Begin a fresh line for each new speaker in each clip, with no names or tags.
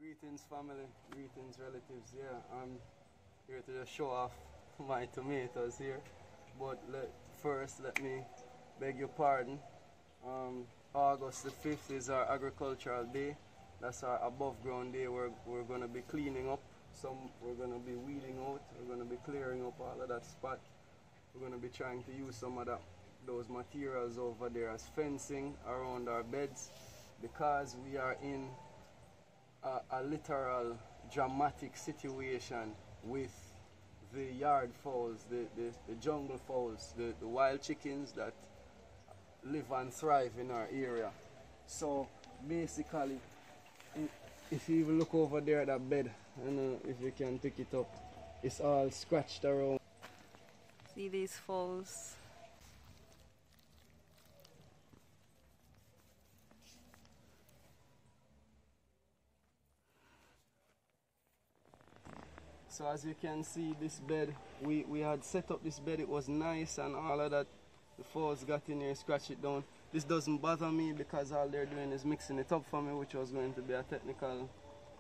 Greetings family, greetings relatives. Yeah, I'm here to just show off my tomatoes here. But first let me beg your pardon. August the 5th is our agricultural day. That's our above ground day. We're going to be cleaning up we're going to be weeding out, we're going to be clearing up all of that spot. We're going to be trying to use some of those materials over there as fencing around our beds, because we are in a literal dramatic situation with the yard fowls, the jungle fowls, the wild chickens that live and thrive in our area. So basically, if you even look over there at that bed, I don't know if you can pick it up, it's all scratched around.
See these fowls.
So as you can see, this bed, we had set up this bed, it was nice and all of that. The fowls got in here, scratched it down. This doesn't bother me because all they're doing is mixing it up for me, which was going to be a technical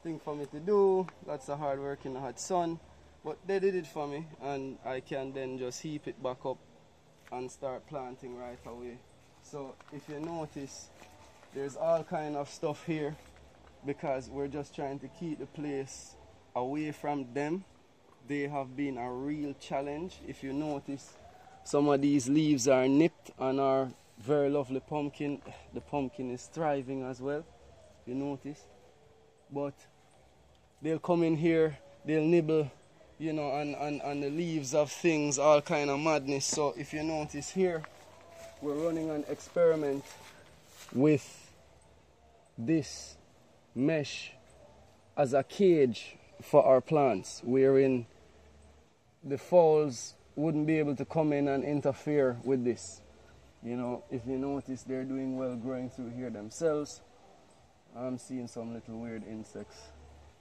thing for me to do. Lots of hard work in the hot sun. But they did it for me, and I can then just heap it back up and start planting right away. So if you notice, there's all kind of stuff here because we're just trying to keep the place away from them. They have been a real challenge. If you notice, some of these leaves are nipped on our very lovely pumpkin. The pumpkin is thriving as well, you notice. But they'll come in here, they'll nibble, you know, on the leaves of things, all kind of madness. So if you notice here, we're running an experiment with this mesh as a cage for our plants, wherein the fowls wouldn't be able to come in and interfere with this. You know, if you notice, they're doing well growing through here themselves. I'm seeing some little weird insects.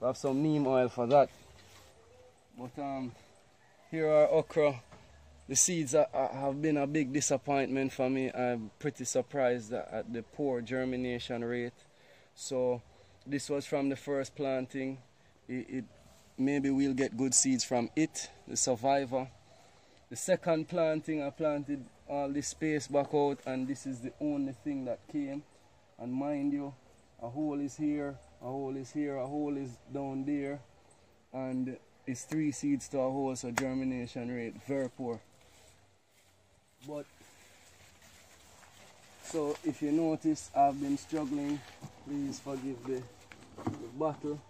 I have some neem oil for that. But here are okra. The seeds have been a big disappointment for me. I'm pretty surprised at the poor germination rate. So this was from the first planting. Maybe we'll get good seeds from it, the survivor. The second planting, I planted all this space back out, and this is the only thing that came. And mind you, a hole is here, a hole is here, a hole is down there, and it's 3 seeds to a hole, so germination rate very poor. But so if you notice, I've been struggling. Please forgive the bottle.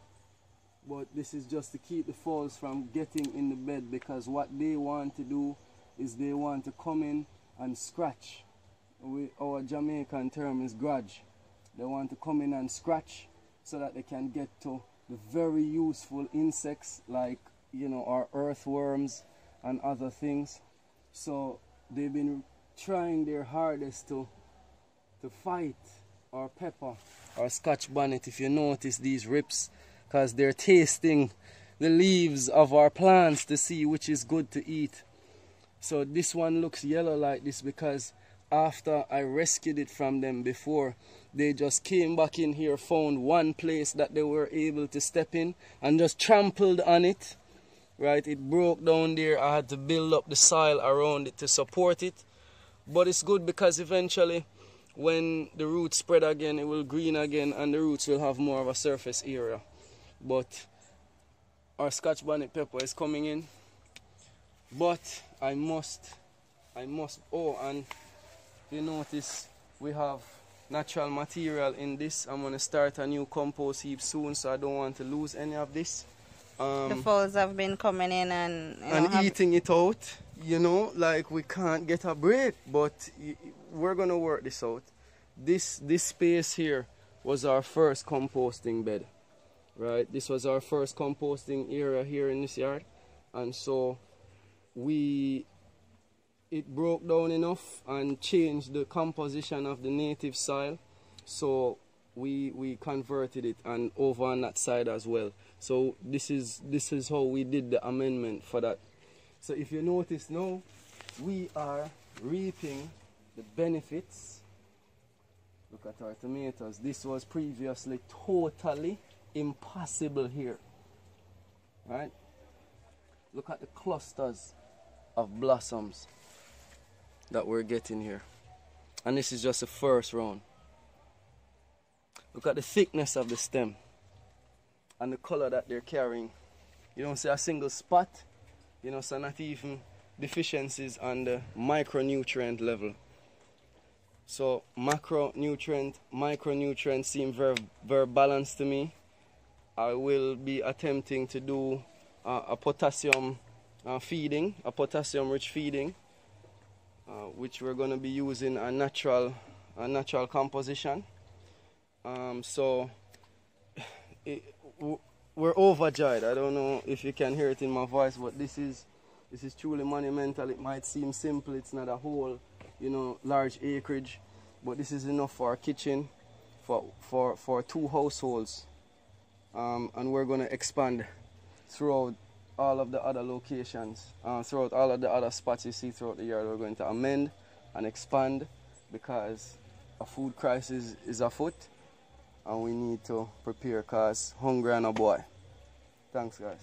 But this is just to keep the fowls from getting in the bed, because what they want to do is they want to come in and scratch. Our Jamaican term is grudge. They want to come in and scratch so that they can get to the very useful insects like, you know, our earthworms and other things. So they've been trying their hardest to fight our pepper, our Scotch bonnet. If you notice these rips, because they're tasting the leaves of our plants to see which is good to eat. So this one looks yellow like this because after I rescued it from them before, they just came back in here, found one place that they were able to step in and just trampled on it. Right, it broke down there. I had to build up the soil around it to support it. But it's good because eventually when the roots spread again, it will green again and the roots will have more of a surface area. But our Scotch bonnet pepper is coming in. But I must, oh, and you notice we have natural material in this. I'm going to start a new compost heap soon, so I don't want to lose any of this.
The fowls have been coming in and
eating it out, you know, like we can't get a break, but we're going to work this out. This space here was our first composting bed. Right, this was our first composting area here in this yard, and so it broke down enough and changed the composition of the native soil, so we converted it and over on that side as well. So this is how we did the amendment for that. So if you notice now, we are reaping the benefits. Look at our tomatoes. This was previously totally impossible here. Right? Look at the clusters of blossoms that we're getting here. And this is just the first round. Look at the thickness of the stem and the color that they're carrying. You don't see a single spot, you know, so not even deficiencies on the micronutrient level. So macronutrient, micronutrients seem very, very balanced to me. I will be attempting to do a potassium feeding, a potassium-rich feeding, which we're going to be using a natural composition. So we're overjoyed. I don't know if you can hear it in my voice, but this is truly monumental. It might seem simple. It's not a whole, you know, large acreage, but this is enough for our kitchen, for 2 households, and we're going to expand throughout all of the other locations, throughout all of the other spots you see throughout the yard. We're going to amend and expand because a food crisis is afoot, and we need to prepare because hungry and a boy. Thanks, guys.